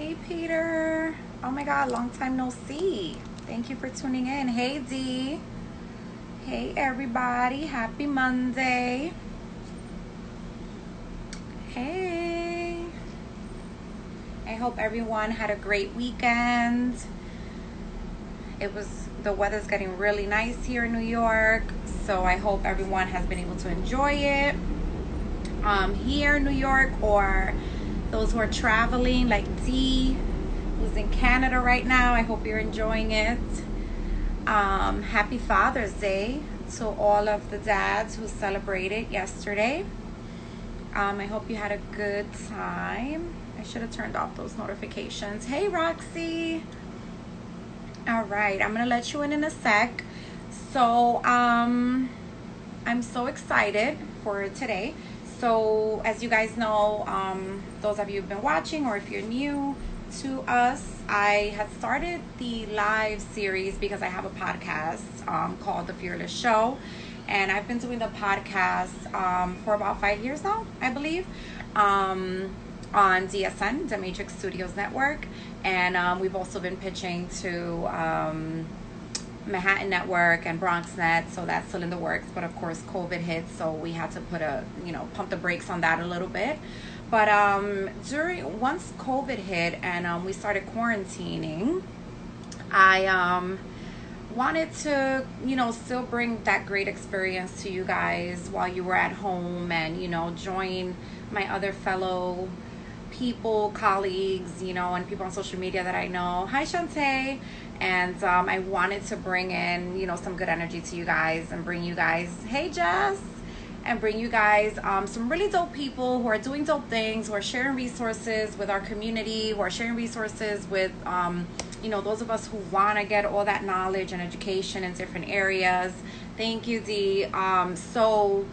Hey, Peter. Oh my God, long time no see. Thank you for tuning in. Hey, Dee. Hey, everybody. Happy Monday. Hey. I hope everyone had a great weekend. The weather's getting really nice here in New York, so I hope everyone has been able to enjoy it. Here in New York, or those who are traveling, like Dee, who's in Canada right now. I hope you're enjoying it. Happy Father's Day to all of the dads who celebrated yesterday. I hope you had a good time. I should have turned off those notifications. Hey, Roxy. All right, I'm gonna let you in a sec. So, I'm so excited for today. So, as you guys know, those of you who've been watching, or if you're new to us, I had started the live series because I have a podcast called The Fearless Show. And I've been doing the podcast for about 5 years now, I believe, on DSN, the Matrix Studios Network. And we've also been pitching to Manhattan Network and BronxNet, so that's still in the works. But of course, COVID hit, so we had to pump the brakes on that a little bit. But once COVID hit and we started quarantining, I wanted to, still bring that great experience to you guys while you were at home, and join my other fellow people, colleagues, and people on social media that I know. Hi, Shantae. And I wanted to bring in, some good energy to you guys and bring you guys, hey, Jess, and bring you guys some really dope people who are doing dope things, who are sharing resources with our community, who are sharing resources with, those of us who want to get all that knowledge and education in different areas. Thank you, Dee. So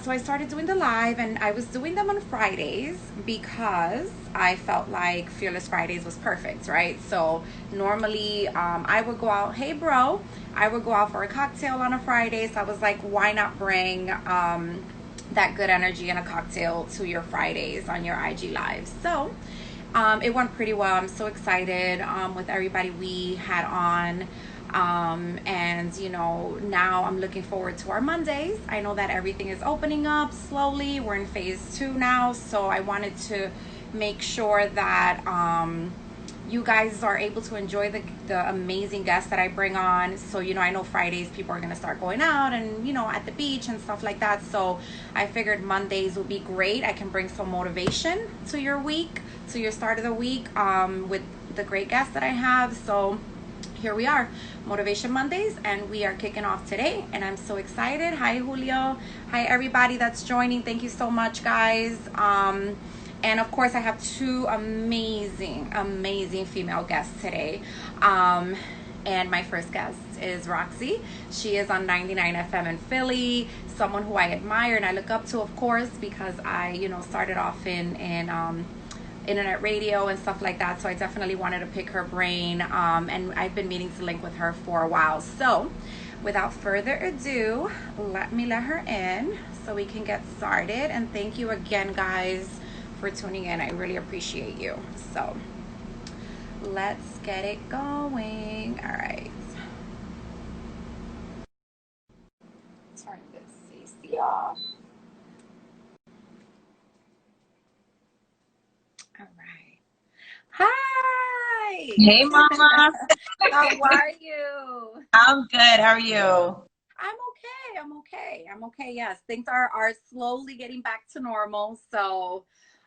I started doing the live, and I was doing them on Fridays because I felt like Fearless Fridays was perfect, right? So normally I would go out, hey bro, I would go out for a cocktail on a Friday. So I was like, why not bring that good energy and a cocktail to your Fridays on your IG live? So it went pretty well. I'm so excited with everybody we had on. And now I'm looking forward to our Mondays. I know that everything is opening up slowly. We're in phase 2 now, so I wanted to make sure that you guys are able to enjoy the amazing guests that I bring on. So I know Fridays people are going to start going out and at the beach and stuff like that, so I figured Mondays would be great. I can bring some motivation to your week, to your start of the week, with the great guests that I have. So here we are, Motivation Mondays, and we are kicking off today, and I'm so excited. Hi, Julio. Hi, everybody that's joining. Thank you so much, guys. And of course, I have two amazing female guests today. And my first guest is Roxy. She is on 99 FM in Philly, someone who I admire and I look up to, of course, because I, started off in internet radio and stuff like that. So I definitely wanted to pick her brain. And I've been meaning to link with her for a while. So without further ado, let me let her in so we can get started. And thank you again, guys, for tuning in. I really appreciate you. So let's get it going. All right. Turn this AC off. All right. Hi. Hey, Mama. How are you? I'm good. How are you? I'm okay. Yes, things are slowly getting back to normal. So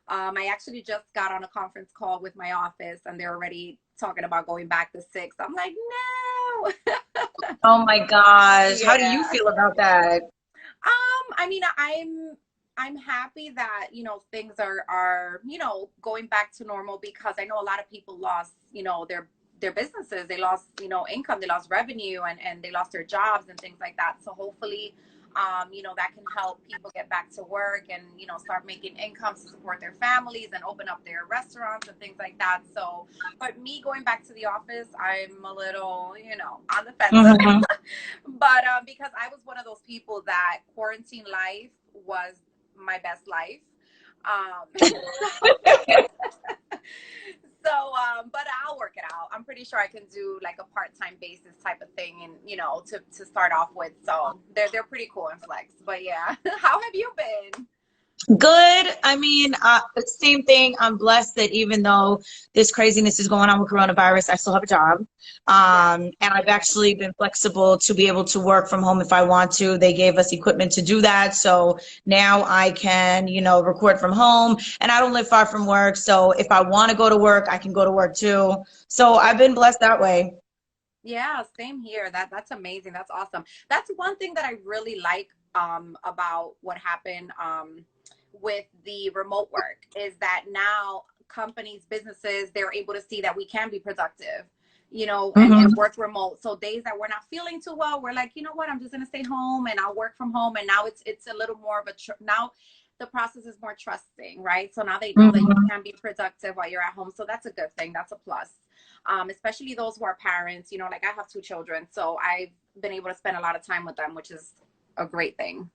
I actually just got on a conference call with my office, and they're already talking about going back to 6. I'm like, no. Oh my gosh. How do you Yeah. feel about that? I mean, I'm happy that, things are, going back to normal, because I know a lot of people lost, their businesses. They lost, income, they lost revenue, and they lost their jobs and things like that. So hopefully, that can help people get back to work and, start making incomes to support their families and open up their restaurants and things like that. So, but me going back to the office, I'm a little, on the fence. Mhm. But because I was one of those people that quarantine life was my best life. Um, But I'll work it out. I'm pretty sure I can do like a part-time basis type of thing, and to start off with. So they're pretty cool and flex. But yeah, how have you been? Good. I mean, same thing. I'm blessed that even though this craziness is going on with coronavirus, I still have a job. Yeah. And I've actually been flexible to be able to work from home if I want to. They gave us equipment to do that. So now I can, record from home, and I don't live far from work. So if I want to go to work, I can go to work too. So I've been blessed that way. Yeah, same here. That's amazing. That's awesome. That's one thing that I really like about what happened with the remote work is that now companies, businesses, they're able to see that we can be productive, and Hmm. work remote. So days that we're not feeling too well, we're like, you know what, I'm just gonna stay home and I'll work from home. And now it's a little more of a now the process is more trusting, right? So now they know that you Hmm. can be productive while you're at home. So that's a good thing. That's a plus. Especially those who are parents, like I have two children, so I've been able to spend a lot of time with them, which is a great thing.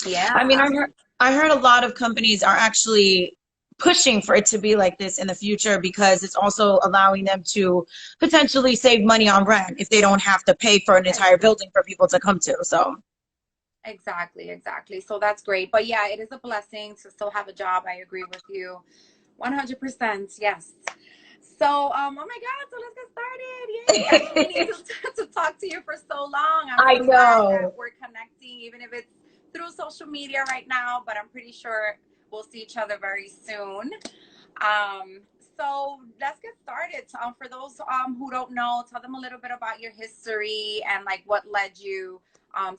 I mean, Yeah. I heard a lot of companies are actually pushing for it to be like this in the future because it's also allowing them to potentially save money on rent if they don't have to pay for an entire building for people to come to. So, Exactly, exactly. So that's great. But yeah, it is a blessing to still have a job. I agree with you 100%. Yes. So, oh my God, so let's get started. Yay. I've been meaning to talk to you for so long. I'm I so glad know. that we're connecting, even if it's through social media right now, but I'm pretty sure we'll see each other very soon. Um, so let's get started. For those who don't know, tell them a little bit about your history and like what led you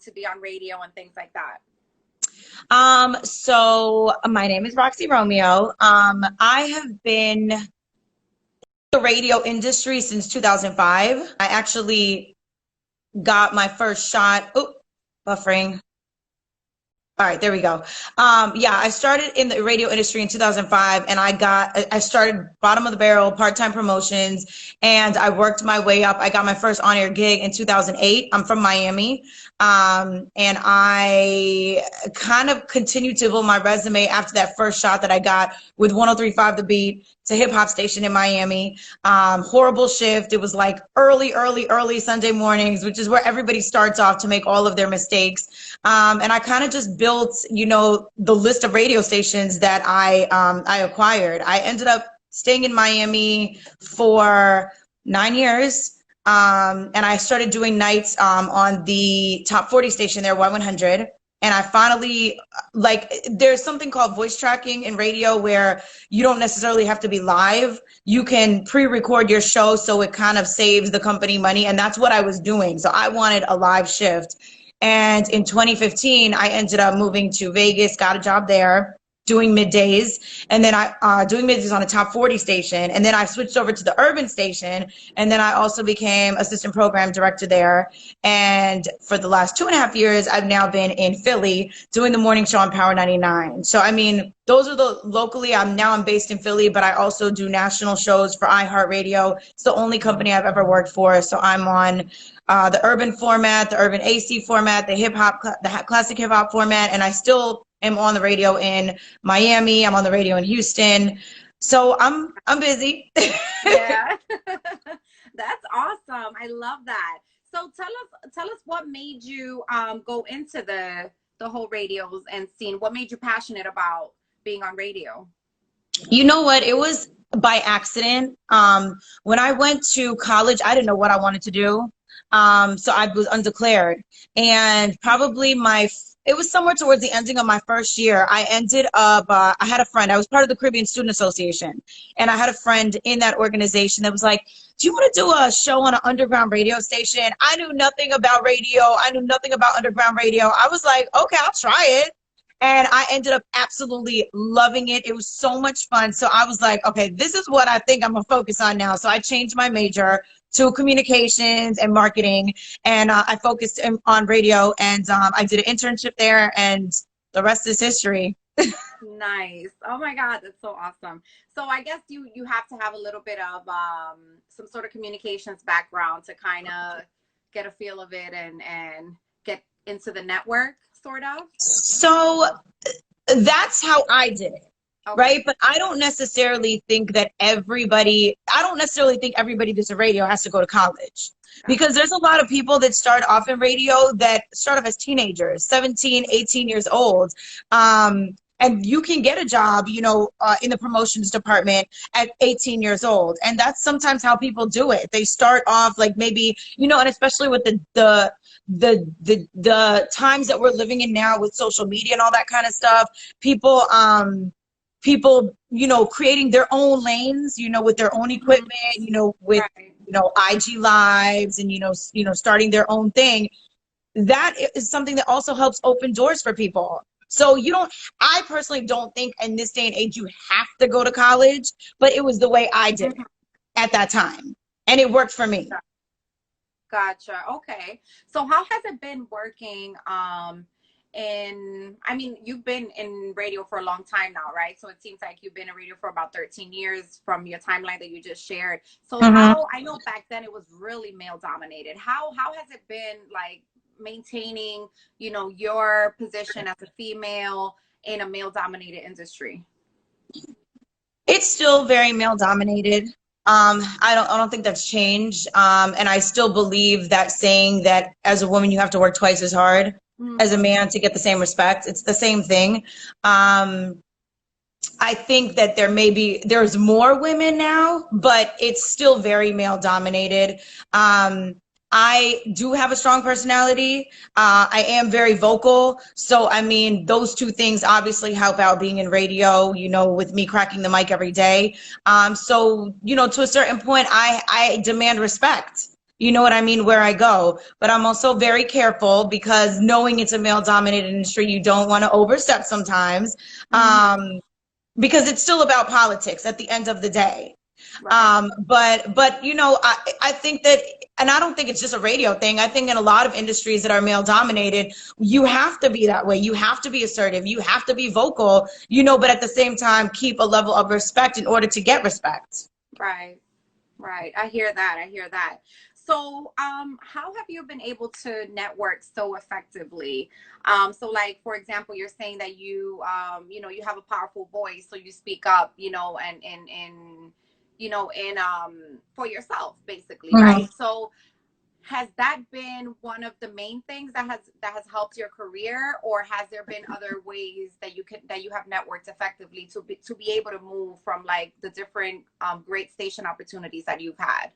to be on radio and things like that. So my name is Roxy Romeo. I have been in the radio industry since 2005. I actually got my first shot. Oh, buffering. All right, there we go. Yeah, I started in the radio industry in 2005, and I started bottom of the barrel, part-time promotions, and I worked my way up. I got my first on-air gig in 2008. I'm from Miami, and I kind of continued to build my resume after that first shot that I got with 103.5 The Beat. It's a hip hop station in Miami. Horrible shift. It was like early Sunday mornings, which is where everybody starts off to make all of their mistakes. And I kind of just built, the list of radio stations that I acquired. I ended up staying in Miami for 9 years. And I started doing nights on the top 40 station there, Y100. And I finally, like, there's something called voice tracking in radio where you don't necessarily have to be live. You can pre-record your show, so it kind of saves the company money. And that's what I was doing. So I wanted a live shift. And in 2015, I ended up moving to Vegas, got a job there doing middays. And then I doing middays on a top 40 station. And then I switched over to the urban station. And then I also became assistant program director there. And for the last 2.5 years, I've now been in Philly doing the morning show on Power 99. So, I mean, those are the locally, I'm based in Philly, but I also do national shows for Iheart Radio. It's the only company I've ever worked for. So I'm on the urban format, the urban AC format, the hip hop, the classic hip hop format, and I still am on the radio in Miami. I'm on the radio in Houston, so I'm busy. Yeah. That's awesome. I love that. So tell us what made you go into the whole radios and scene. What made you passionate about being on radio? You know what? It was by accident. When I went to college, I didn't know what I wanted to do. So I was undeclared. And probably it was somewhere towards the ending of my first year. I ended up, I had a friend, I was part of the Caribbean Student Association. And I had a friend in that organization that was like, do you want to do a show on an underground radio station? I knew nothing about radio. I knew nothing about underground radio. I was like, okay, I'll try it. And I ended up absolutely loving it. It was so much fun. So I was like, okay, this is what I think I'm gonna focus on now. So I changed my major to communications and marketing, and I focused on radio. And I did an internship there, and the rest is history. Nice. Oh my God, that's so awesome. So I guess you have to have a little bit of some sort of communications background to kind of get a feel of it and get into the network, sort of. So that's how I did it. Okay. right? But I don't necessarily think that I don't necessarily think everybody that's a radio has to go to college. Gotcha. Because there's a lot of people that start off in radio that start off as teenagers, 17, 18 years old. And you can get a job, in the promotions department at 18 years old. And that's sometimes how people do it. They start off like maybe, and especially with the times that we're living in now with social media and all that kind of stuff, people people, creating their own lanes, with their own Mhm. equipment, with, Right. IG lives and, starting their own thing. That is something that also helps open doors for people. So I personally don't think in this day and age you have to go to college, but it was the way I did it Mhm. at that time. And it worked for me. Gotcha. Okay. So how has it been working I mean, you've been in radio for a long time now, right? So it seems like you've been in radio for about 13 years from your timeline that you just shared. So Mhm. how, I know back then it was really male dominated. How has it been like maintaining, your position as a female in a male dominated industry? It's still very male dominated. I don't think that's changed. And I still believe that saying that as a woman you have to work twice as hard as a Mm-hmm. man to get the same respect. It's the same thing. I think that there's more women now, but it's still very male dominated. Um, I do have a strong personality. I am very vocal. So, I mean, those two things obviously help out being in radio, with me cracking the mic every day. So, to a certain point, I demand respect. You know what I mean, where I go. But I'm also very careful because knowing it's a male dominated industry, you don't want to overstep sometimes. Mm-hmm. Because it's still about politics at the end of the day. Right. But I think that, and I don't think it's just a radio thing. I think in a lot of industries that are male dominated, you have to be that way. You have to be assertive. You have to be vocal, but at the same time, keep a level of respect in order to get respect. Right. Right. I hear that. I hear that. So, how have you been able to network so effectively? So like, for example, you're saying that you have a powerful voice, so you speak up, and for yourself, basically, Mhm. right? So, has that been one of the main things that has helped your career, or has there been other ways that you have networked effectively to be able to move from like the different great station opportunities that you've had?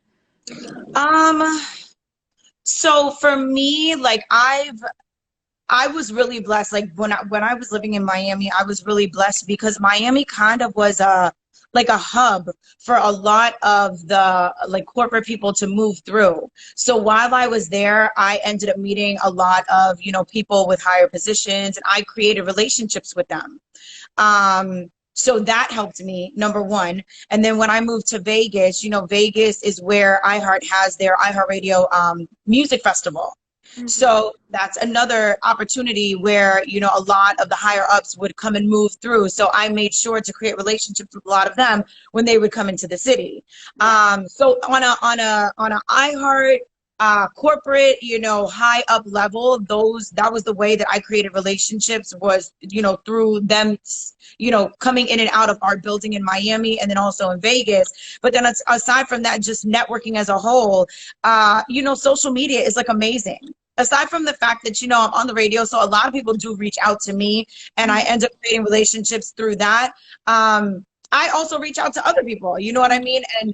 Um, so for me, like I was really blessed. Like when I was living in Miami, I was really blessed because Miami kind of was a hub for a lot of the like corporate people to move through. So while I was there, I ended up meeting a lot of, people with higher positions, and I created relationships with them. So that helped me, number one. And then when I moved to Vegas, Vegas is where Iheart has their iHeartRadio music festival. Mm-hmm. So that's another opportunity where, a lot of the higher ups would come and move through. So I made sure to create relationships with a lot of them when they would come into the city. Right. So on a iHeart corporate, high up level, that was the way that I created relationships was, through them, coming in and out of our building in Miami and then also in Vegas. But then aside from that, just networking as a whole, social media is like amazing. Aside from the fact that, I'm on the radio, so a lot of people do reach out to me and I Mm-hmm. end up creating relationships through that. I also reach out to other people, you know what I mean? And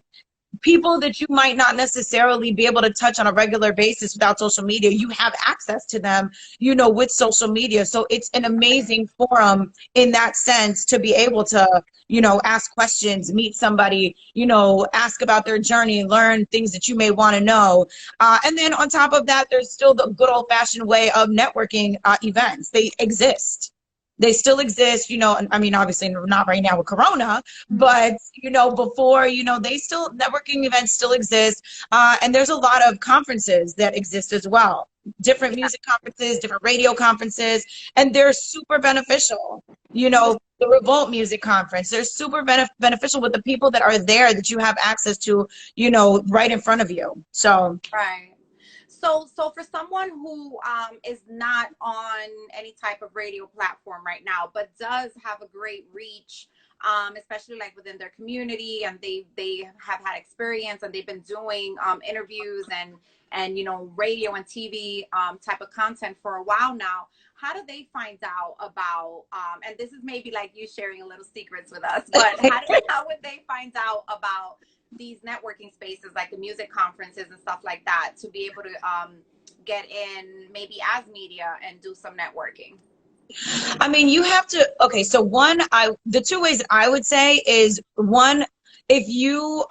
people that you might not necessarily be able to touch on a regular basis without social media, you have access to them, with social media. So it's an amazing forum in that sense to be able to, ask questions, meet somebody, ask about their journey, learn things that you may want to know. And then on top of that, there's still the good old fashioned way of networking events. They exist. They still exist, and I mean, obviously not right now with Corona, but before, they still networking events still exist, and there's a lot of conferences that exist as well. Different Yeah. music conferences, different radio conferences, and they're super beneficial. The Revolt Music Conference, they're super beneficial with the people that are there that you have access to, right in front of you. So. Right. So for someone who is not on any type of radio platform right now, but does have a great reach, especially like within their community, and they have had experience, and they've been doing interviews and you know, radio and TV type of content for a while now. How do they find out about and this is maybe like you sharing a little secrets with us, but how would they find out about these networking spaces like the music conferences and stuff like that, to be able to get in maybe as media and do some networking? I mean, you have to, okay, so the two ways that I would say is, one, if you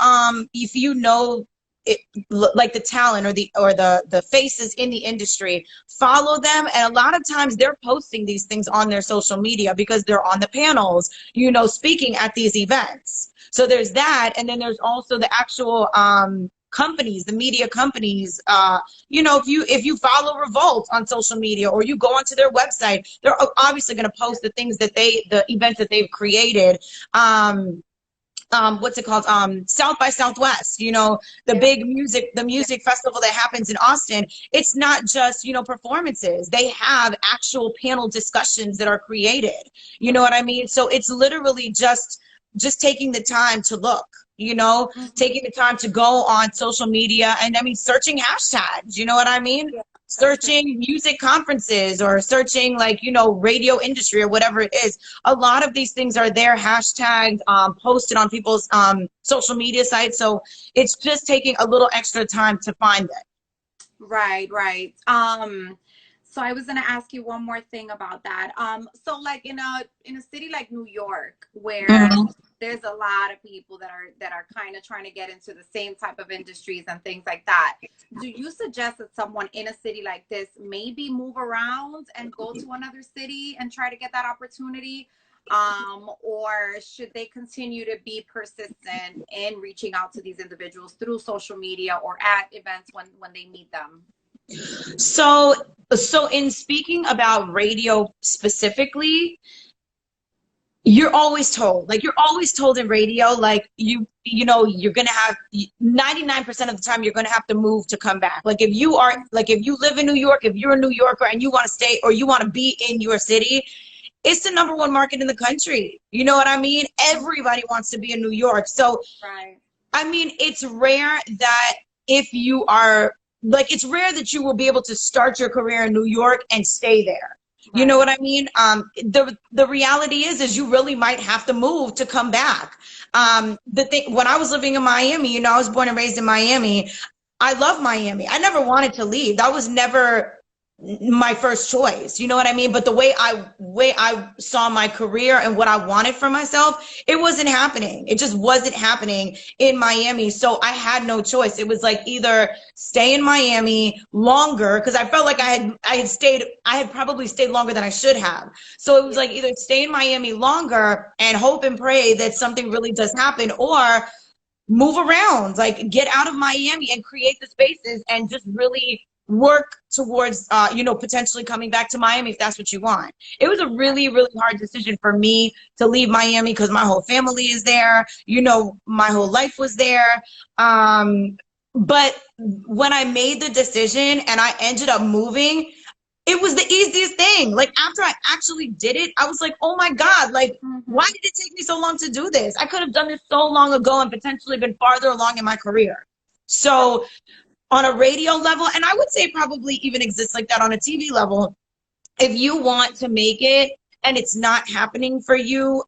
know it, like the talent or the faces in the industry, follow them. And a lot of times they're posting these things on their social media because they're on the panels, you know, speaking at these events. So there's that. And then there's also the actual, companies, the media companies. You know, if you follow Revolt on social media, or you go onto their website, they're obviously going to post the things that the events that they've created. What's it called? South by Southwest, you know, the big music festival that happens in Austin. It's not just, you know, performances. They have actual panel discussions that are created. You know what I mean? So it's literally just taking the time to look, you know, taking the time to go on social media, and I mean, searching hashtags, you know what I mean? Searching music conferences, or searching, like, you know, radio industry or whatever it is. A lot of these things are there, hashtagged, posted on people's social media sites. So it's just taking a little extra time to find it. Right, right. So I was gonna ask you one more thing about that. So like in a city like New York, where there's a lot of people that are kind of trying to get into the same type of industries and things like that, do you suggest that someone in a city like this maybe move around and go to another city and try to get that opportunity? Or should they continue to be persistent in reaching out to these individuals through social media or at events when they meet them? So in speaking about radio specifically, you're always told in radio, like, you know, you're gonna have 99% of the time you're gonna have to move to come back. Like, if you live in New York, if you're a New Yorker and you want to stay, or you want to be in your city, it's the #1 market in the country. You know what I mean? Everybody wants to be in New York. So, right. I mean, it's rare that it's rare that you will be able to start your career in New York and stay there. You know what I mean? The reality is you really might have to move to come back. The thing, when I was living in Miami, you know, I was born and raised in Miami. I love Miami. I never wanted to leave. That was never my first choice. You know what I mean? But the way I saw my career and what I wanted for myself, it wasn't happening. It just wasn't happening in Miami. So I had no choice. It was like, either stay in Miami longer, because I felt like I had probably stayed longer than I should have. So it was like, either stay in Miami longer and hope and pray that something really does happen, or move around, like, get out of Miami and create the spaces and just really work towards, you know, potentially coming back to Miami if that's what you want. It was a really, really hard decision for me to leave Miami, because my whole family is there. You know, my whole life was there. But when I made the decision and I ended up moving, it was the easiest thing. Like, after I actually did it, I was like, oh my God, like, why did it take me so long to do this? I could have done this so long ago and potentially been farther along in my career. So on a radio level, and I would say probably even exists like that on a TV level, if you want to make it and it's not happening for you,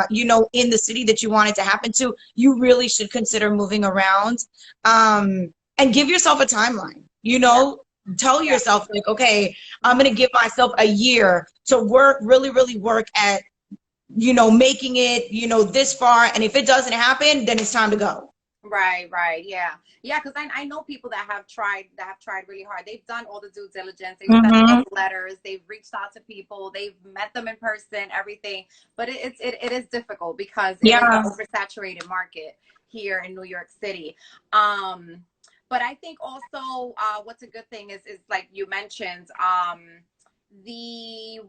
you know, in the city that you want it to happen to, you really should consider moving around, and give yourself a timeline, you know. Tell yourself, like, okay, I'm going to give myself a year to work, really, really work at, you know, making it, you know, this far. And if it doesn't happen, then it's time to go. Right, right, yeah, yeah. Because I know people that have tried really hard. They've done all the due diligence. They've sent all the letters. They've reached out to people. They've met them in person. Everything, but it is difficult because it is an oversaturated market here in New York City. But I think also, what's a good thing is like you mentioned, the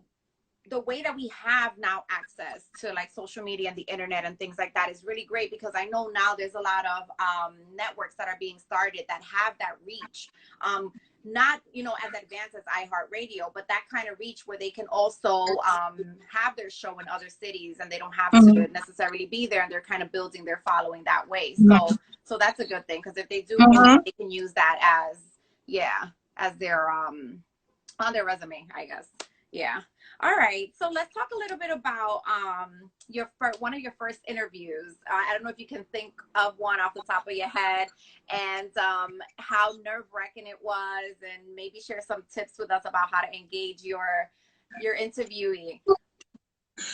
the way that we have now access to like social media and the internet and things like that is really great, because I know now there's a lot of networks that are being started that have that reach. Not, you know, as advanced as iHeartRadio, but that kind of reach where they can also have their show in other cities, and they don't have to necessarily be there, and they're kind of building their following that way. So that's a good thing, because if they do, they can use that as, yeah, as their on their resume, I guess. Yeah. All right. So let's talk a little bit about one of your first interviews. I don't know if you can think of one off the top of your head, and how nerve-wracking it was, and maybe share some tips with us about how to engage your interviewee.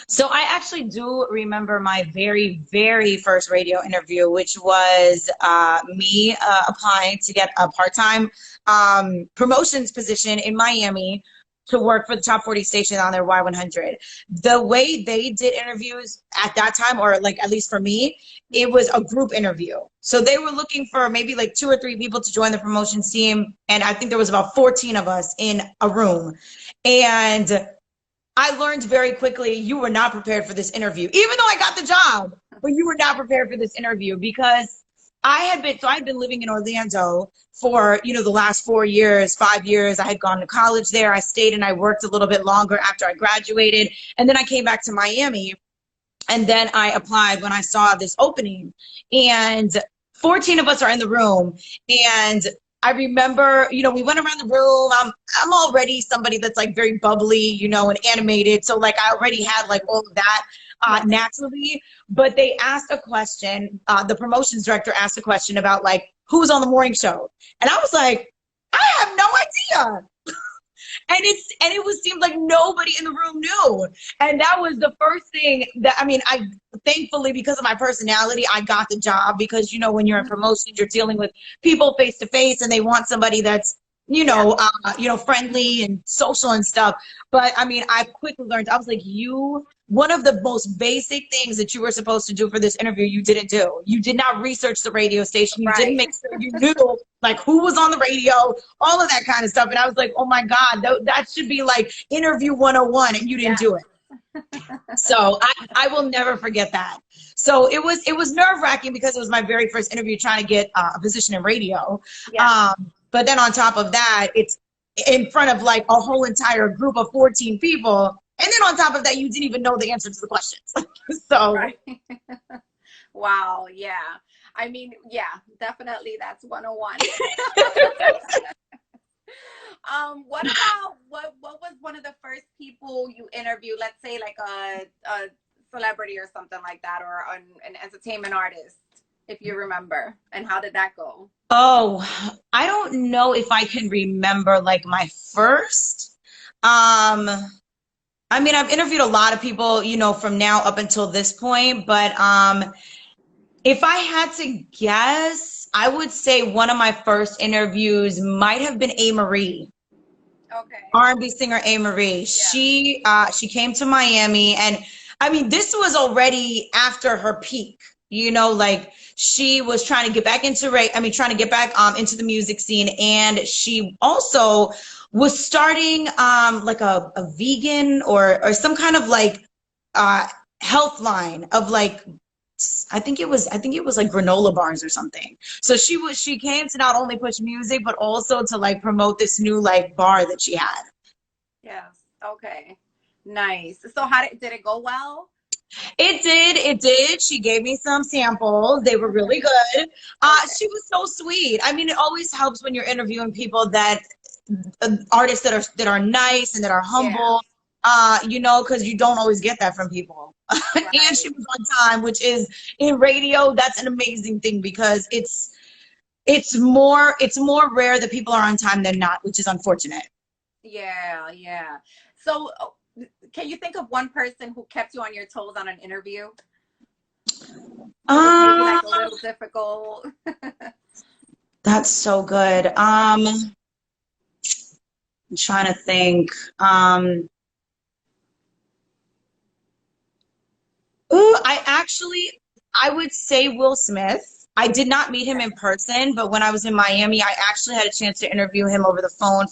So I actually do remember my very, very first radio interview, which was me applying to get a part-time promotions position in Miami to work for the top 40 station on their Y100. The way they did interviews at that time, or like at least for me, it was a group interview. So they were looking for maybe like 2 or 3 people to join the promotions team. And I think there was about 14 of us in a room. And I learned very quickly, you were not prepared for this interview, even though I got the job, but you were not prepared for this interview, because I'd been living in Orlando for, you know, the last 4 years, 5 years. I had gone to college there. I stayed and I worked a little bit longer after I graduated. And then I came back to Miami, and then I applied when I saw this opening, and 14 of us are in the room. And I remember, you know, we went around the room. I'm already somebody that's like very bubbly, you know, and animated. So like I already had like all of that naturally. But they asked a question. The promotions director asked a question about like who's on the morning show, and I was like, I have no idea. And it seemed like nobody in the room knew. And that was the first thing that, I mean, I thankfully, because of my personality, I got the job, because, you know, when you're in promotions, you're dealing with people face to face, and they want somebody that's, you know, friendly and social and stuff. But I mean, I quickly learned, I was like, one of the most basic things that you were supposed to do for this interview, you didn't do. You did not research the radio station. You didn't make sure you knew like who was on the radio, all of that kind of stuff. And I was like, oh my God, that should be like interview 101, and you didn't do it. So I will never forget that. So it was nerve-wracking, because it was my very first interview trying to get a position in radio. But then on top of that, it's in front of like a whole entire group of 14 people. And then on top of that, you didn't even know the answer to the questions. So. Right. Wow. Yeah. I mean, yeah, definitely. That's 101. What about, what was one of the first people you interviewed? Let's say like a celebrity or something like that, or an entertainment artist, if you remember. And how did that go? Oh, I don't know if I can remember like my first. I mean, I've interviewed a lot of people, you know, from now up until this point, but if I had to guess, I would say one of my first interviews might have been A. Marie. Okay. R&B singer A. Marie. Yeah. She came to Miami, and I mean, this was already after her peak, you know, like she was trying to get back into into the music scene, and she also was starting like a vegan or some kind of like health line of like, I think it was like granola bars or something. So she came to not only push music, but also to like promote this new like bar that she had. Yes. Okay. Nice. So did it go well? It did. She gave me some samples. They were really good. She was so sweet. I mean, it always helps when you're interviewing people that artists that are nice and that are humble. You know, because you don't always get that from people. Right. And she was on time, which is, in radio, that's an amazing thing, because it's more rare that people are on time than not, which is unfortunate. Yeah, yeah. So can you think of one person who kept you on your toes on an interview? Maybe like a little difficult. That's so good. I'm trying to think. I would say Will Smith. I did not meet him in person, but when I was in Miami, I actually had a chance to interview him over the phone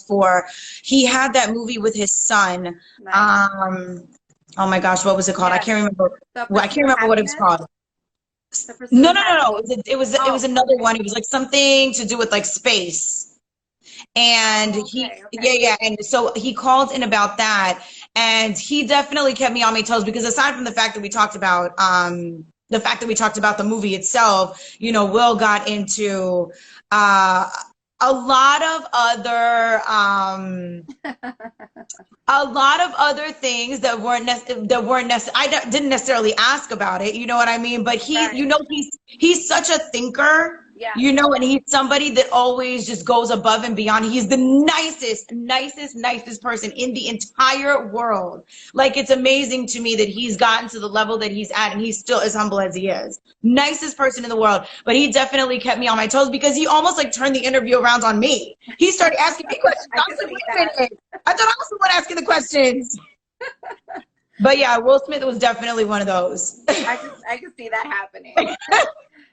he had that movie with his son. Nice. Oh my gosh, what was it called? I Yes. can't remember. The Well, I Pursuit can't of remember what it was Happiness. called. The Pursuit No, of no, no, no. Happiness. It was Oh, another okay. one. It was like something to do with like space. And Oh, okay. yeah, Okay. yeah. And so he called in about that. And he definitely kept me on my toes because aside from the fact that we talked about, the movie itself, you know, Will got into, uh, a lot of other, things that didn't necessarily ask about it, you know what I mean? But Right. he's such a thinker, Yes. you know, and he's somebody that always just goes above and beyond. He's the nicest person in the entire world. Like, it's amazing to me that he's gotten to the level that he's at, and he's still as humble as he is. Nicest person in the world. But he definitely kept me on my toes because he almost like turned the interview around on me. He started asking me questions. I I can was like, see wait a that. minute. I thought I was the one asking the questions. But yeah, Will Smith was definitely one of those. I can see that happening.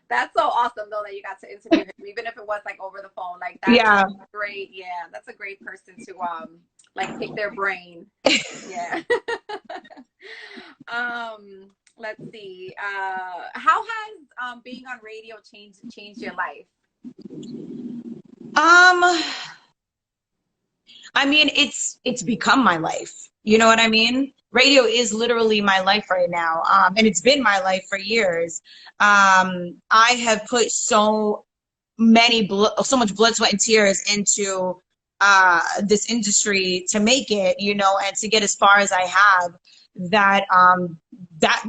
That's so awesome though that you got to interview him, even if it was like over the phone. Like that's Yeah. great. Yeah, that's a great person to like pick their brain. Yeah. Let's see. How has being on radio changed your life? Um, I mean, it's become my life. You know what I mean? Radio is literally my life right now. And it's been my life for years. I have put so much blood, sweat, and tears into this industry to make it, you know, and to get as far as I have, that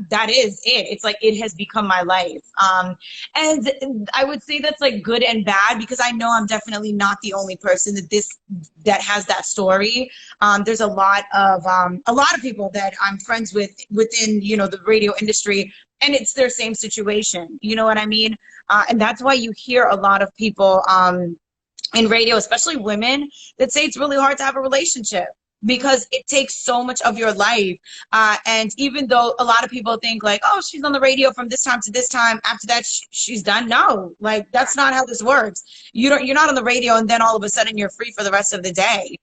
that is it. It's like it has become my life. And I would say that's like good and bad because I know I'm definitely not the only person that has that story. There's a lot of people that I'm friends with within, you know, the radio industry, and it's their same situation. You know what I mean? And that's why you hear a lot of people in radio, especially women, that say it's really hard to have a relationship because it takes so much of your life. And even though a lot of people think like, oh, she's on the radio from this time to this time, after that she's done. No, like that's not how this works. You're not on the radio and then all of a sudden you're free for the rest of the day.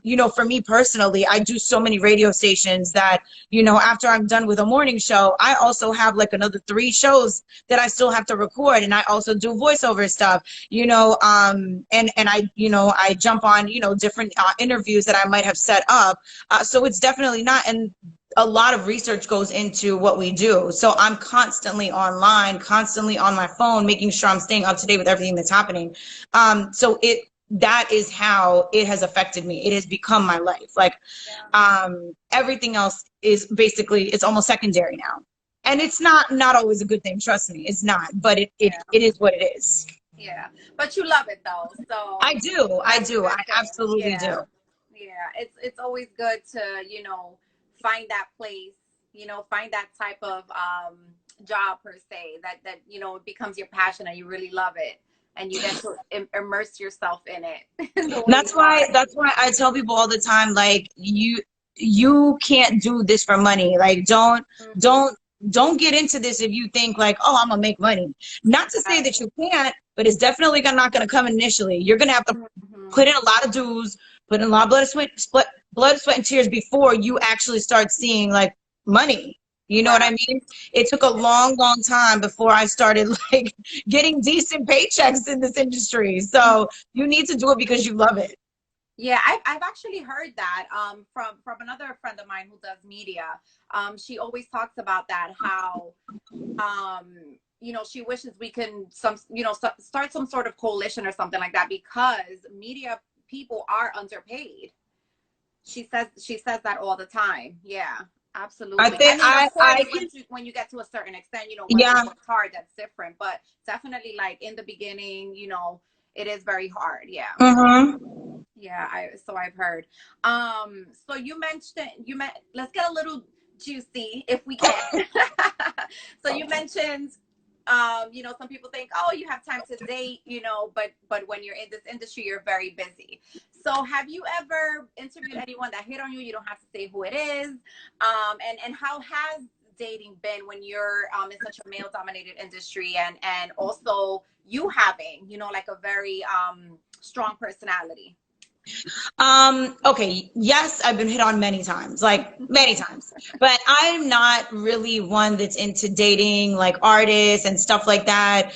You know, for me personally, I do so many radio stations that, you know, after I'm done with a morning show, I also have like another 3 shows that I still have to record, and I also do voiceover stuff, you know, and I, you know, I jump on, you know, different interviews that I might have set up. So it's definitely not, and a lot of research goes into what we do. So I'm constantly online, constantly on my phone, making sure I'm staying up to date with everything that's happening. So that is how it has affected me. It has become my life. Like, everything else is basically, it's almost secondary now. And it's not always a good thing. Trust me, it's not, but it is what it is. Yeah, but you love it though, so I do. I that's a do. good I thing. absolutely Yeah, do. yeah. It's always good to, you know, find that place, you know, find that type of job per se that you know it becomes your passion and you really love it and you get to immerse yourself in it the way you are. That's why I tell people all the time, like, you can't do this for money. Like, Hmm. don't don't get into this if you think like, oh, I'm gonna make money. Not to say Right. that you can't, but it's definitely not gonna come initially. You're gonna have to Hmm. put in a lot of dues, put in a lot of blood, sweat, and tears before you actually start seeing like money. You know what Right. I mean? It took a long time before I started like getting decent paychecks in this industry. So you need to do it because you love it. Yeah, I've actually heard that from another friend of mine who does media. She always talks about that, how you know, she wishes we can start some sort of coalition or something like that because media people are underpaid. She says that all the time. Yeah, I absolutely. I think mean, of course, I can, when you get to a certain extent, you know, once you yeah. work hard, that's different. But definitely, like in the beginning, you know, it is very hard. Yeah. Mm-hmm. Yeah, so I've heard. So you meant let's get a little juicy if we can. So you mentioned you know, some people think, oh, you have time to date, you know, but when you're in this industry, you're very busy. So have you ever interviewed anyone that hit on you? You don't have to say who it is. And how has dating been when you're in such a male dominated industry, and also you having, you know, like a very strong personality? Okay, yes, I've been hit on many times, like many times, but I'm not really one that's into dating like artists and stuff like that.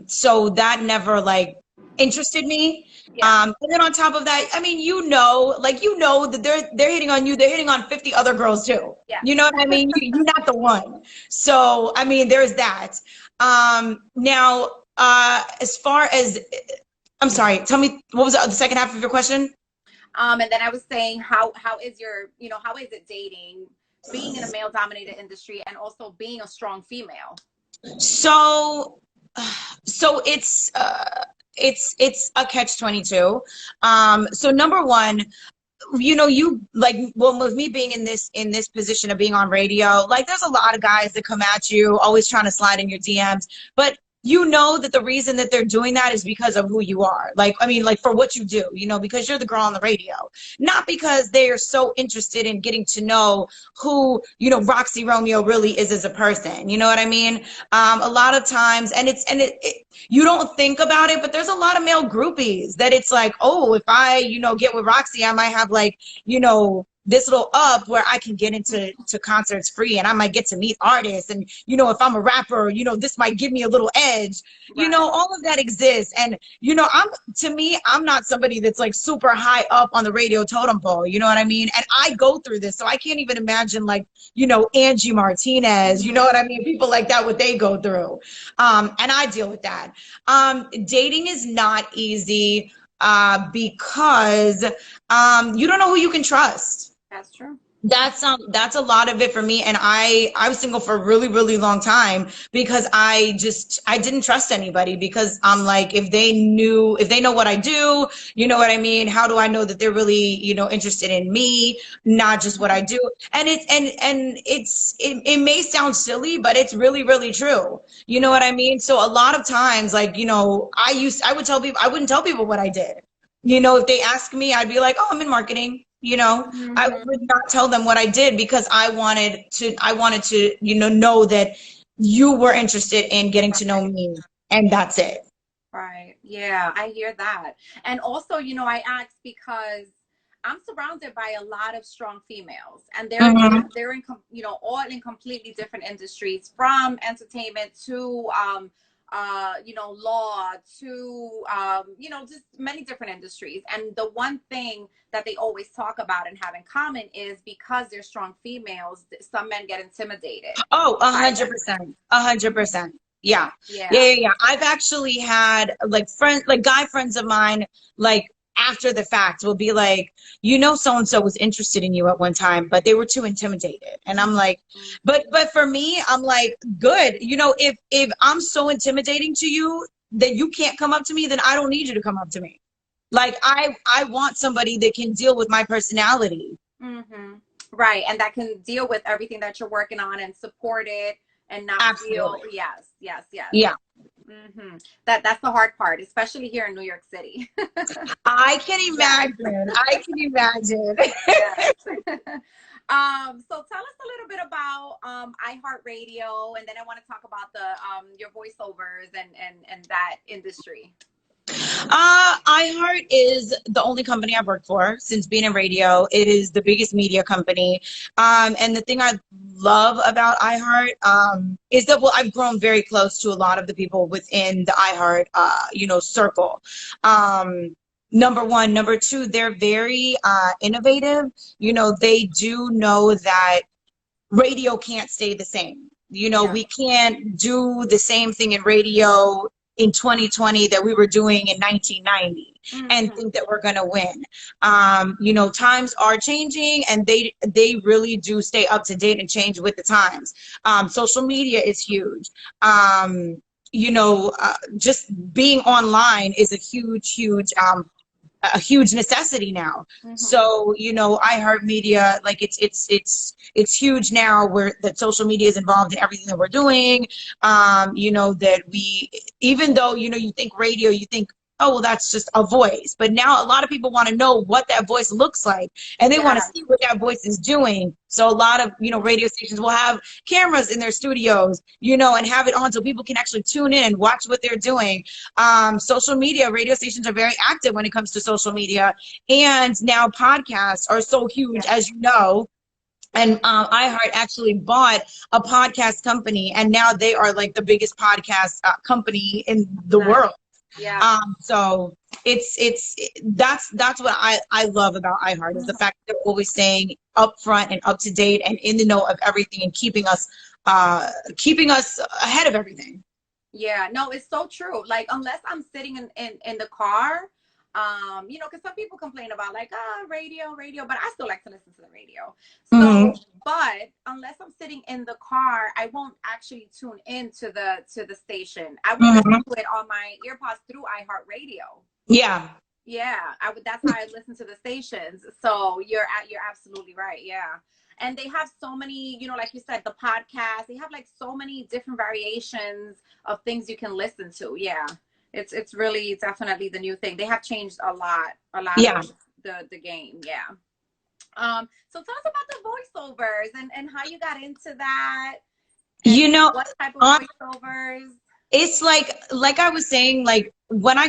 So that never like interested me. Yeah. And then on top of that, I mean, that they're hitting on you, they're hitting on 50 other girls too. Yeah. You know what I mean? You're not the one. So, I mean, there's that. Now, as far as I'm sorry, tell me what was the second half of your question? And then I was saying, how is your, you know, how is it dating, being in a male dominated industry and also being a strong female? So, so it's a catch 22. So number one, you know, you like, well, with me being in this position of being on radio, like there's a lot of guys that come at you, always trying to slide in your DMs, but you know that the reason that they're doing that is because of who you are. Like, I mean, like for what you do, you know, because you're the girl on the radio, not because they are so interested in getting to know who, you know, Roxy Romeo really is as a person. You know what I mean? A lot of times, and you don't think about it, but there's a lot of male groupies that it's like, oh, if I, you know, get with Roxy, I might have like, you know, this little up where I can get into concerts free and I might get to meet artists. And, you know, if I'm a rapper, you know, this might give me a little edge. Right. You know, all of that exists. And, you know, to me, I'm not somebody that's like super high up on the radio totem pole. You know what I mean? And I go through this. So I can't even imagine like, you know, Angie Martinez, you know what I mean? People like that, what they go through. And I deal with that. Dating is not easy because you don't know who you can trust. That's true. That's a lot of it for me. And I was single for a really, really long time because I didn't trust anybody, because I'm like, if they know what I do, you know what I mean? How do I know that they're really, you know, interested in me, not just what I do? And it may sound silly, but it's really, really true. You know what I mean? So a lot of times, like, you know, I wouldn't tell people what I did. You know, if they ask me, I'd be like, oh, I'm in marketing. You know, I would not tell them what I did because I wanted to, you know that you were interested in getting to know me, and that's it. Right. Yeah, I hear that. And also, you know, I asked because I'm surrounded by a lot of strong females, and they're in, you know, all in completely different industries, from entertainment to you know, law to, you know, just many different industries. And the one thing that they always talk about and have in common is because they're strong females, some men get intimidated. Oh, 100%. 100%. Yeah. I've actually had like guy friends of mine, like after the fact will be like, you know, so-and-so was interested in you at one time, but they were too intimidated. And I'm like, but for me, I'm like, good. You know, if I'm so intimidating to you that you can't come up to me, then I don't need you to come up to me. Like, I want somebody that can deal with my personality. Right. And that can deal with everything that you're working on and support it and not feel, yes. Yeah. That's the hard part, especially here in New York City. I can imagine. I can imagine. So tell us a little bit about Iheart Radio, and then I want to talk about the your voiceovers and that industry. Iheart is the only company I've worked for since being in radio. It is the biggest media company. And the thing I love about Iheart is that, well, I've grown very close to a lot of the people within the Iheart, you know, circle. Number one. Number two, they're very innovative. You know, they do know that radio can't stay the same. You know, we can't do the same thing in radio in 2020 that we were doing in 1990 and think that we're going to win. You know, times are changing, and they really do stay up to date and change with the times. Social media is huge. You know, just being online is a huge necessity now. So, you know, iHeartMedia, like it's huge now, where that social media is involved in everything that we're doing. You know, that even though, you know, you think radio, you think, oh, well, that's just a voice. But now a lot of people want to know what that voice looks like, and they want to see what that voice is doing. So a lot of, radio stations will have cameras in their studios, and have it on so people can actually tune in and watch what they're doing. Social media, radio stations are very active when it comes to social media. And now podcasts are so huge, as you know. And Iheart actually bought a podcast company, and now they are like the biggest podcast company in the world. Yeah. So that's what I love about Iheart, is the fact that they're always staying up front and up to date and in the know of everything, and keeping us ahead of everything. Yeah, no, it's so true. Like, unless I'm sitting in the car, because some people complain about like, radio, but I still like to listen to the radio. So, but unless I'm sitting in the car, I won't actually tune in to the station. I will listen to it on my earpods through Iheart Radio. Yeah. Yeah, that's how I listen to the stations. So you're absolutely right. Yeah. And they have so many, like you said, the podcast, they have like so many different variations of things you can listen to. Yeah. It's really definitely the new thing. They have changed a lot of the game. Yeah. So tell us about the voiceovers and how you got into that. What type of voiceovers? It's like I was saying, like when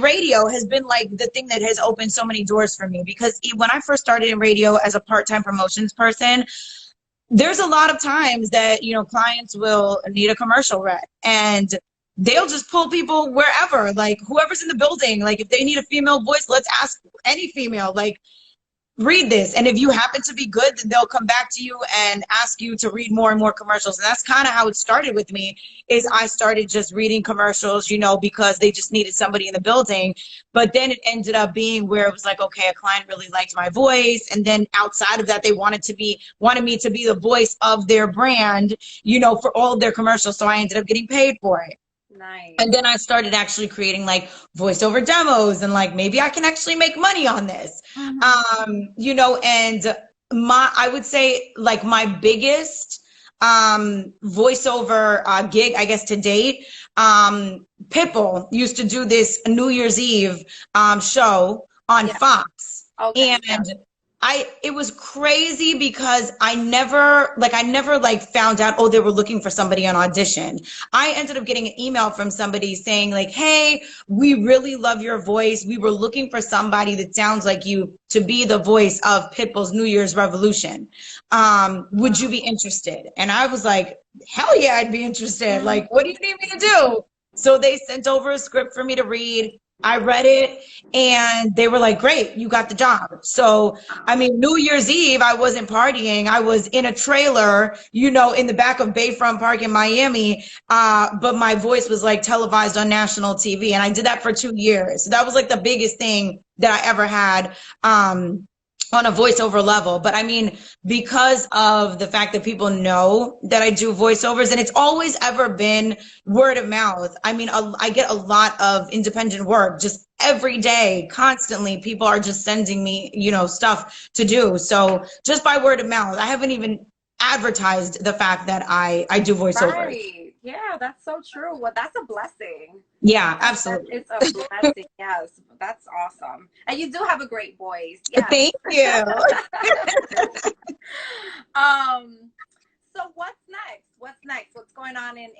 radio has been like the thing that has opened so many doors for me, because when I first started in radio as a part-time promotions person, there's a lot of times that, clients will need a commercial read, and they'll just pull people wherever, like whoever's in the building. Like if they need a female voice, let's ask any female, like, read this. And if you happen to be good, then they'll come back to you and ask you to read more and more commercials. And that's kind of how it started with me, is I started just reading commercials, because they just needed somebody in the building. But then it ended up being where it was like, okay, a client really liked my voice. And then outside of that, they wanted me to be the voice of their brand, for all of their commercials. So I ended up getting paid for it. Nice. And then I started actually creating like voiceover demos, and like, maybe I can actually make money on this. And I would say like my biggest voiceover gig, I guess, to date, Pitbull used to do this New Year's Eve show on Fox. Okay. And it was crazy because I never found out, oh, they were looking for somebody on audition. I ended up getting an email from somebody saying like, hey, we really love your voice. We were looking for somebody that sounds like you to be the voice of Pitbull's New Year's Revolution. Would you be interested? And I was like, hell yeah, I'd be interested. Like, what do you need me to do? So they sent over a script for me to read. I read it, and they were like, great, you got the job. So, I mean, New Year's Eve, I wasn't partying. I was in a trailer, in the back of Bayfront Park in Miami. But my voice was like televised on national TV. And I did that for 2 years. So that was like the biggest thing that I ever had, on a voiceover level. But I mean, because of the fact that people know that I do voiceovers, and it's always ever been word of mouth. I mean, I get a lot of independent work just every day, constantly. People are just sending me, stuff to do. So just by word of mouth, I haven't even advertised the fact that I do voiceovers. Right. Yeah, that's so true. Well, that's a blessing. Yeah, absolutely. It's a blessing. Yes, that's awesome. And you do have a great voice. Yes. Thank you. So what's next? What's going on in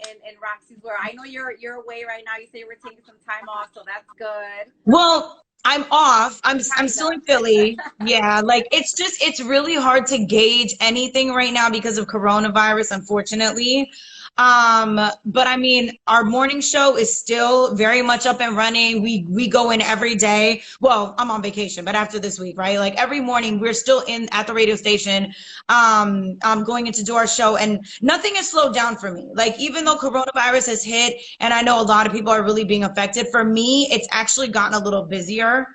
Roxy's world? I know you're away right now. You say you were taking some time off, so that's good. Well, I'm off. I'm still in Philly. Yeah, like it's really hard to gauge anything right now because of coronavirus, unfortunately. But I mean, our morning show is still very much up and running. We go in every day. Well, I'm on vacation, but after this week, right? Like every morning we're still at the radio station, going in to do our show, and nothing has slowed down for me. Like, even though coronavirus has hit, and I know a lot of people are really being affected, for me, it's actually gotten a little busier.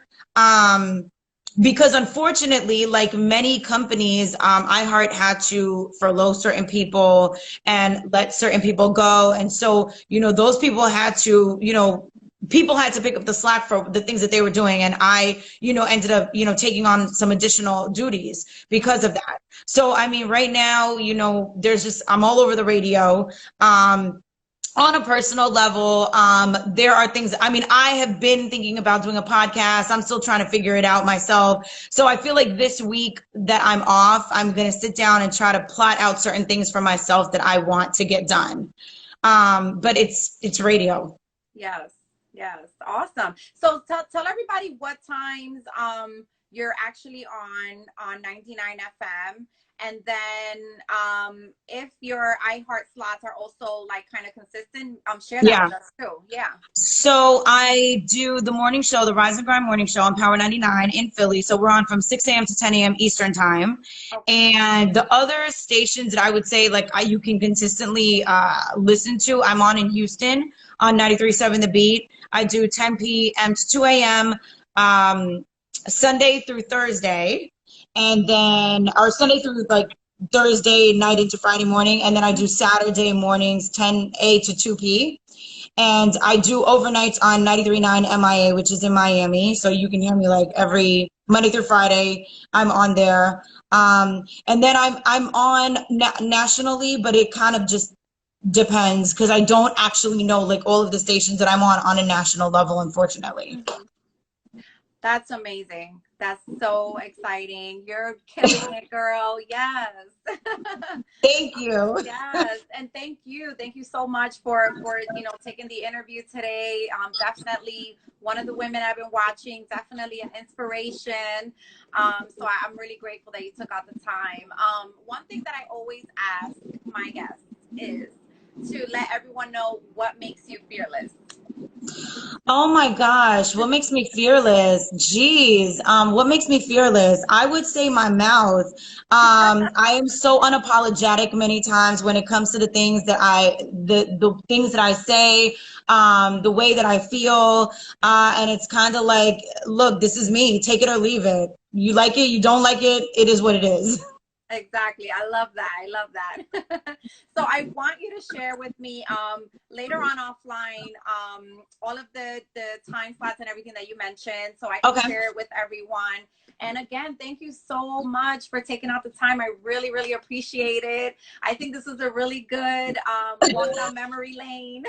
Because unfortunately, like many companies, Iheart had to furlough certain people and let certain people go. And so, those people had to, people had to pick up the slack for the things that they were doing. And I, ended up, taking on some additional duties because of that. So, I mean, right now, I'm all over the radio. On a personal level, there are things, I mean, I have been thinking about doing a podcast. I'm still trying to figure it out myself. So I feel like this week that I'm off, I'm going to sit down and try to plot out certain things for myself that I want to get done. But it's radio. Yes, yes, awesome. So tell everybody what times you're actually on 99 FM, and then if your iHeart slots are also like kind of consistent, share that Yeah. with us too. Yeah. So I do the morning show, the Rise and Grind morning show on Power 99 in Philly. So we're on from 6 a.m. to 10 a.m. Eastern time. Okay. And the other stations that I would say like you can consistently listen to, I'm on in Houston on 93.7 The Beat. I do 10 p.m. to 2 a.m. Sunday through Thursday. And then, or Sunday through like Thursday night into Friday morning. And then I do Saturday mornings, 10 a to 2 p. And I do overnights on 93.9 MIA, which is in Miami. So you can hear me like every Monday through Friday. I'm on there. And then I'm on nationally, but it kind of just depends because I don't actually know like all of the stations that I'm on a national level, unfortunately. Mhm. That's amazing. That's so exciting. You're killing it, girl. Yes. Thank you. Yes, and thank you so much for taking the interview today. Definitely one of the women I've been watching. Definitely an inspiration. So I'm really grateful that you took out the time. One thing that I always ask my guests is to let everyone know what makes you fearless. Oh my gosh, what makes me fearless? Jeez, what makes me fearless? I would say my mouth. I am so unapologetic many times when it comes to the things that the things that I say, the way that I feel, and it's kind of like, look, this is me. Take it or leave it. You like it, you don't like it. It is what it is. Exactly. I love that. I love that. So I want you to share with me later on offline all of the time slots and everything that you mentioned so I can Okay. share it with everyone. And again, thank you so much for taking out the time. I really, really appreciate it. I think this is a really good walk down memory lane.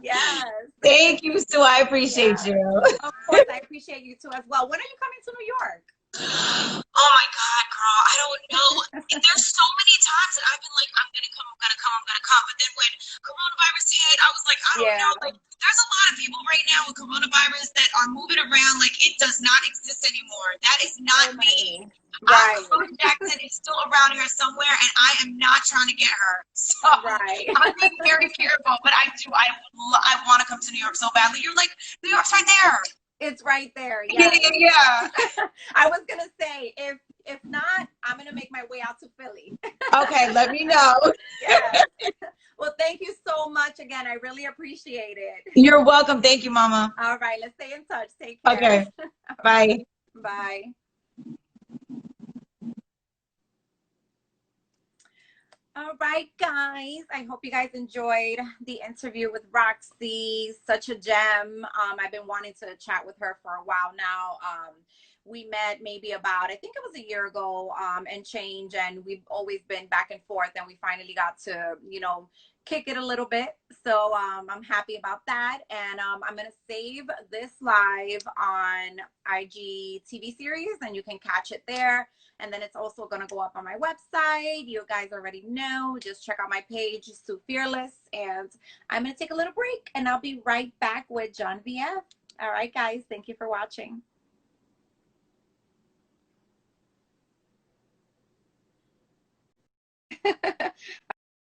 Yes. Thank you, Sue. I appreciate Yes. you. Of course, I appreciate you too as well. When are you coming to New York? Oh my God, girl, I don't know. There's so many times that I've been like, I'm gonna come, I'm gonna come, I'm gonna come. But then when coronavirus hit, I was like, I don't know. Yeah. Like, there's a lot of people right now with coronavirus that are moving around like it does not exist anymore. That is So not me. many. Right. Chloe Jackson is still around here somewhere, and I am not trying to get her. So Right. I'm being very careful. But I do. I want to come to New York so badly. You're like, New York's right there. It's right there. Yeah, Yes. yeah, yeah. I was gonna say if not, I'm gonna make my way out to Philly. Okay, let me know. Yes. Well, thank you so much again. I really appreciate it. You're welcome. Thank you, Mama. All right, let's stay in touch. Take care. Okay. Bye. Bye. All right, guys. I hope you guys enjoyed the interview with Roxy. Such a gem. I've been wanting to chat with her for a while now. We met maybe about, I think it was a year ago and change, and we've always been back and forth, and we finally got to, kick it a little bit. So I'm happy about that. And I'm going to save this live on IG TV series, and you can catch it there. And then it's also going to go up on my website. You guys already know. Just check out my page, Sue Fearless. And I'm going to take a little break, and I'll be right back with John VF. All right, guys. Thank you for watching.